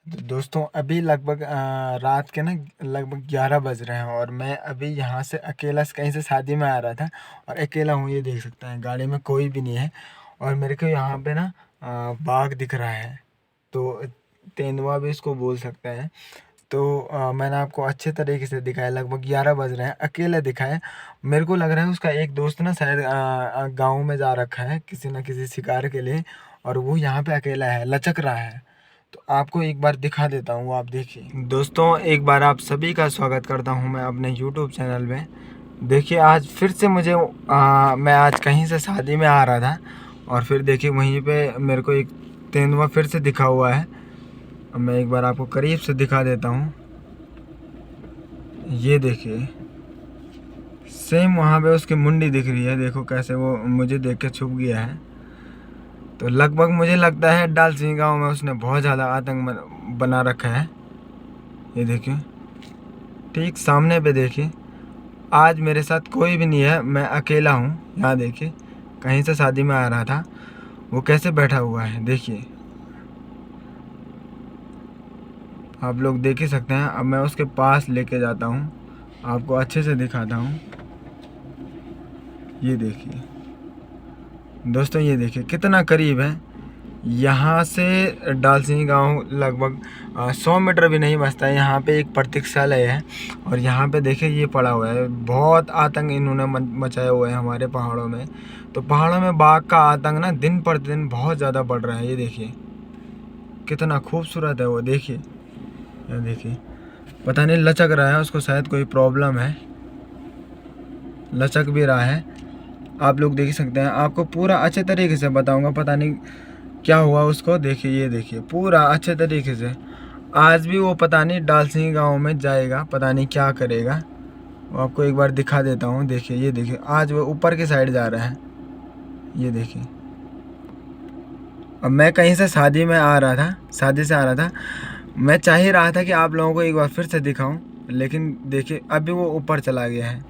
तो दोस्तों अभी लगभग रात के ना लगभग 11 बज रहे हैं और मैं अभी यहाँ से अकेला कहीं से शादी में आ रहा था और अकेला हूँ। ये देख सकते हैं गाड़ी में कोई भी नहीं है और मेरे को यहाँ पे ना बाघ दिख रहा है। तो तेंदुआ भी इसको बोल सकते हैं। तो मैंने आपको अच्छे तरीके से दिखाया, लगभग 11 बज रहे हैं, अकेले दिखाया। मेरे को लग रहा है उसका एक दोस्त ना शायद गाँव में जा रखा है किसी न किसी शिकार के लिए और वो यहाँ पे अकेला है, लचक रहा है। तो आपको एक बार दिखा देता हूँ, आप देखिए। दोस्तों एक बार आप सभी का स्वागत करता हूँ मैं अपने यूट्यूब चैनल में। देखिए आज फिर से मुझे मैं आज कहीं से शादी में आ रहा था और फिर देखिए वहीं पे मेरे को एक तेंदुआ फिर से दिखा हुआ है। अब मैं एक बार आपको करीब से दिखा देता हूँ। ये देखिए सेम वहाँ पे उसकी मुंडी दिख रही है, देखो कैसे वो मुझे देख के छुप गया है। तो लगभग मुझे लगता है डाल सिंह गाँव में उसने बहुत ज़्यादा आतंक बना रखा है। ये देखिए ठीक सामने पे देखिए। आज मेरे साथ कोई भी नहीं है, मैं अकेला हूँ। यहाँ देखिए कहीं से शादी में आ रहा था, वो कैसे बैठा हुआ है देखिए, आप लोग देख ही सकते हैं। अब मैं उसके पास लेके जाता हूँ, आपको अच्छे से दिखाता हूँ। ये देखिए दोस्तों, ये देखिए कितना करीब है। यहाँ से डालसिंह गांव लगभग 100 मीटर भी नहीं बचता है। यहाँ पे एक प्रतीक्षालय है और यहाँ पे देखिए ये पड़ा हुआ है। बहुत आतंक इन्होंने मचाया हुआ है हमारे पहाड़ों में। तो पहाड़ों में बाघ का आतंक ना दिन पर दिन बहुत ज़्यादा बढ़ रहा है। ये देखिए कितना खूबसूरत है वो, देखिए ये देखिए। पता नहीं लचक रहा है, उसको शायद कोई प्रॉब्लम है, लचक भी रहा है। आप लोग देख सकते हैं, आपको पूरा अच्छे तरीके से बताऊंगा, पता नहीं क्या हुआ उसको। देखिए ये देखिए पूरा अच्छे तरीके से। आज भी वो पता नहीं डालसिंह गांव में जाएगा, पता नहीं क्या करेगा। वो आपको एक बार दिखा देता हूँ। देखिए ये देखिए आज वो ऊपर की साइड जा रहा है। ये देखिए अब मैं कहीं से शादी में आ रहा था, शादी से आ रहा था। मैं चाह ही रहा था कि आप लोगों को एक बार फिर से दिखाऊं, लेकिन देखिए अभी वो ऊपर चला गया है।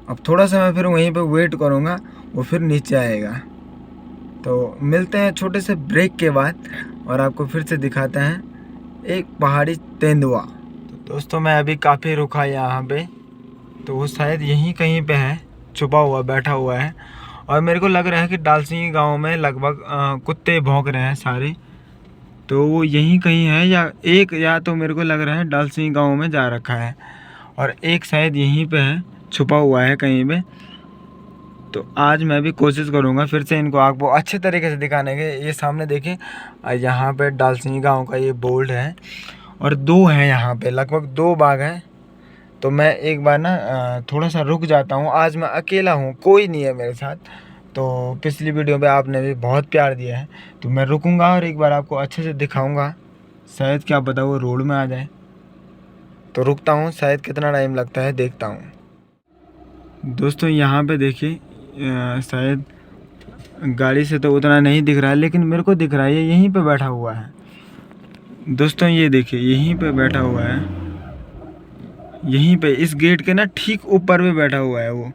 अब थोड़ा सा मैं फिर वहीं पे वेट करूँगा, वो फिर नीचे आएगा। तो मिलते हैं छोटे से ब्रेक के बाद और आपको फिर से दिखाते हैं एक पहाड़ी तेंदुआ। तो दोस्तों मैं अभी काफ़ी रुका यहाँ पे, तो वो शायद यहीं कहीं पे है, छुपा हुआ बैठा हुआ है। और मेरे को लग रहा है कि डालसिंह गांव में लगभग कुत्ते भौंक रहे हैं सारे। तो वो यहीं कहीं है, या तो मेरे को लग रहा है डालसिंह गांव में जा रखा है और एक शायद यहीं पे है, छुपा हुआ है कहीं पे। तो आज मैं भी कोशिश करूंगा फिर से इनको आपको अच्छे तरीके से दिखाने के। ये सामने देखें, यहाँ पे डालसिंह गांव का ये बोर्ड है और दो हैं यहाँ पे, लगभग दो बाघ हैं। तो मैं एक बार ना थोड़ा सा रुक जाता हूँ। आज मैं अकेला हूँ, कोई नहीं है मेरे साथ। तो पिछली वीडियो पे आपने भी बहुत प्यार दिया है, तो मैं रुकूंगा और एक बार आपको अच्छे से दिखाऊंगा। शायद क्या पता वो रोड में आ जाए। तो रुकता हूँ, शायद कितना टाइम लगता है देखता हूँ। दोस्तों यहाँ पे देखिए शायद गाड़ी से तो उतना नहीं दिख रहा है, लेकिन मेरे को दिख रहा है ये यहीं पे बैठा हुआ है। दोस्तों ये देखिए यहीं पे बैठा हुआ है, यहीं पे इस गेट के ना ठीक ऊपर पे बैठा हुआ है वो।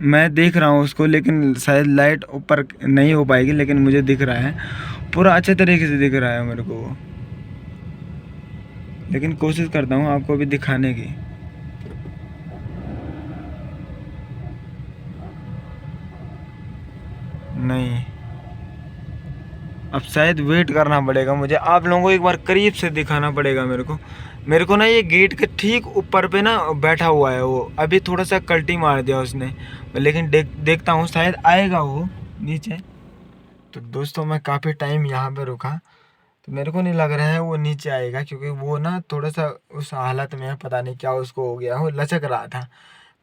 मैं देख रहा हूँ उसको, लेकिन शायद लाइट ऊपर नहीं हो पाएगी, लेकिन मुझे दिख रहा है, पूरा अच्छे तरीके से दिख रहा है मेरे को वो। लेकिन कोशिश करता हूँ आपको भी दिखाने की। नहीं, अब शायद वेट करना पड़ेगा मुझे, आप लोगों को एक बार करीब से दिखाना पड़ेगा मेरे को ना ये गेट के ठीक ऊपर पे ना बैठा हुआ है वो। अभी थोड़ा सा कल्टी मार दिया उसने, लेकिन देखता हूँ शायद आएगा वो नीचे। तो दोस्तों मैं काफ़ी टाइम यहाँ पे रुका, तो मेरे को नहीं लग रहा है वो नीचे आएगा, क्योंकि वो ना थोड़ा सा उस हालत में है, पता नहीं क्या उसको हो गया, वो लचक रहा था।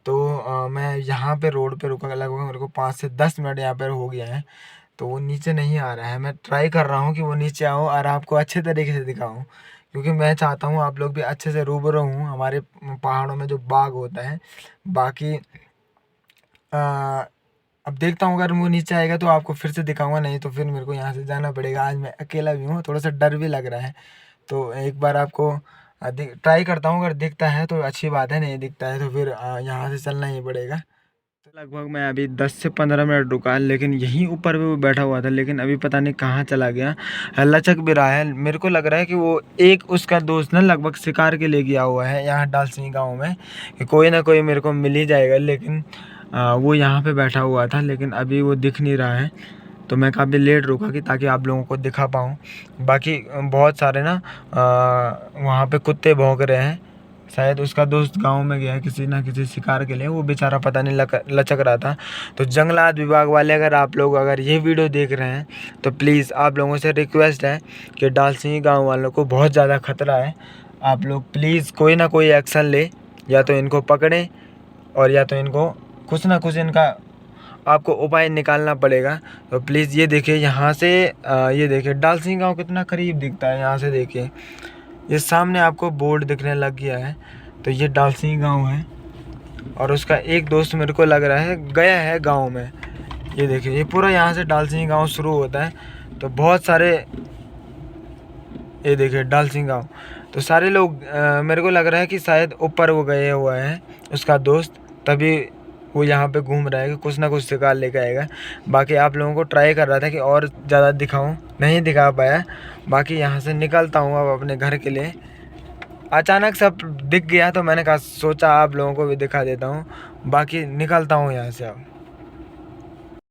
तो मैं यहाँ पे रोड पे रुका, लगभग मेरे को 5 से 10 मिनट यहाँ पर हो गया है। तो वो नीचे नहीं आ रहा है। मैं ट्राई कर रहा हूँ कि वो नीचे आओ और आपको अच्छे तरीके से दिखाऊं, क्योंकि मैं चाहता हूँ आप लोग भी अच्छे से रूबरू हूँ हमारे पहाड़ों में जो बाघ होता है। बाकी आ, अब देखता हूँ, अगर वो नीचे आएगा तो आपको फिर से दिखाऊंगा, नहीं तो फिर मेरे को यहाँ से जाना पड़ेगा। आज मैं अकेला भी हूँ, थोड़ा सा डर भी लग रहा है। तो एक बार आपको ट्राई करता हूँ, अगर दिखता है तो अच्छी बात है, नहीं दिखता है तो फिर यहाँ से चलना ही पड़ेगा। लगभग मैं अभी 10 से 15 मिनट रुका, लेकिन यहीं ऊपर भी वो बैठा हुआ था, लेकिन अभी पता नहीं कहाँ चला गया। लचक भी रहा है, मेरे को लग रहा है कि वो एक उसका दोस्त ना लगभग शिकार के लिए गया हुआ है यहाँ डाल सिंह गाँव में, कि कोई ना कोई मेरे को मिल ही जाएगा। लेकिन वो यहाँ पे बैठा हुआ था, लेकिन अभी वो दिख नहीं रहा है। तो मैं काफ़ी लेट रुका कि ताकि आप लोगों को दिखा पाऊँ। बाकी बहुत सारे ना वहाँ पे कुत्ते भौंक रहे हैं। शायद उसका दोस्त गांव में गया है किसी ना किसी शिकार के लिए, वो बेचारा पता नहीं लचक रहा था। तो जंगलात विभाग वाले अगर आप लोग अगर ये वीडियो देख रहे हैं तो प्लीज़ आप लोगों से रिक्वेस्ट है कि डाल सिंह गाँव वालों को बहुत ज़्यादा खतरा है। आप लोग प्लीज़ कोई ना कोई एक्शन ले, या तो इनको पकड़ें और या तो इनको कुछ ना कुछ इनका आपको उपाय निकालना पड़ेगा। तो प्लीज़ ये देखिए यहाँ से ये देखिए डाल सिंह गाँव कितना करीब दिखता है। यहाँ से देखिए ये सामने आपको बोर्ड दिखने लग गया है, तो ये डाल सिंह गाँव है। और उसका एक दोस्त मेरे को लग रहा है गया है गाँव में। ये देखिए ये पूरा यहाँ से डाल सिंह गाँव शुरू होता है। तो बहुत सारे ये देखिए डाल सिंह गाँव, तो सारे लोग मेरे को लग रहा है कि शायद ऊपर वो गए हुआ है उसका दोस्त, तभी वो यहाँ पे घूम रहा है कि कुछ ना कुछ शिकार लेके आएगा। बाकी आप लोगों को ट्राई कर रहा था कि और ज़्यादा दिखाऊं, नहीं दिखा पाया। बाकी यहाँ से निकलता हूँ अब अपने घर के लिए। अचानक सब दिख गया तो मैंने कहा सोचा आप लोगों को भी दिखा देता हूँ। बाकी निकलता हूँ यहाँ से अब।